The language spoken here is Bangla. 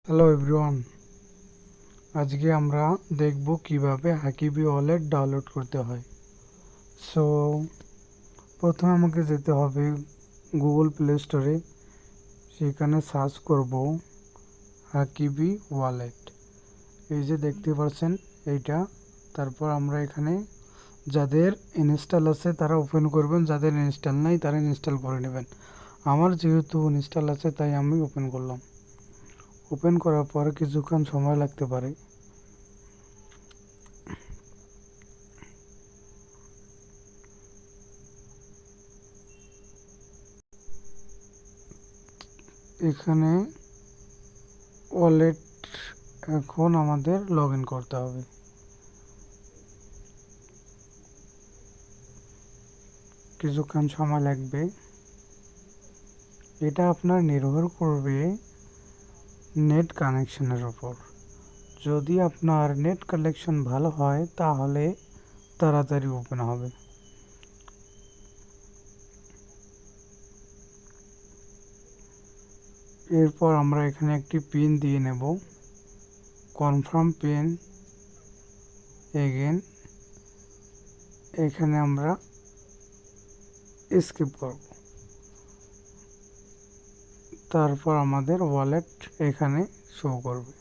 হ্যালো এভরিওয়ান, আজকে আমরা দেখব কিভাবে হাকিবি ওয়ালেট ডাউনলোড করতে হয়। সো প্রথমে আমাকে যেতে হবে গুগল প্লে স্টোরে। সেখানে সার্চ করব হাকিবি ওয়ালেট। এই যে দেখতে পাচ্ছেন এইটা। তারপর আমরা এখানে যাদের ইনস্টল আছে তারা ওপেন করবেন, যাদের ইনস্টল নাই তারা ইনস্টল করে নেবেন। আমার যেহেতু ইনস্টল আছে তাই আমি ওপেন করলাম। ওপেন করার পর কিছুক্ষণ সময় লাগতে পারে। এখানে ওয়ালেট এখন আমাদের লগ ইন করতে হবে। কিছুক্ষণ সময় লাগবে। এটা আপনার নির্ভর করবে নেট কানেকশনের উপর। যদি আপনার নেট কানেকশন ভালো হয় তাহলে তাড়াতাড়ি ওপেন হবে। এরপর আমরা এখানে একটি পিন দিয়ে নেব, কনফার্ম পিন। এগেন এখানে আমরা স্কিপ করব। তারপর আমাদের ওয়ালেট এখানে শো করবে।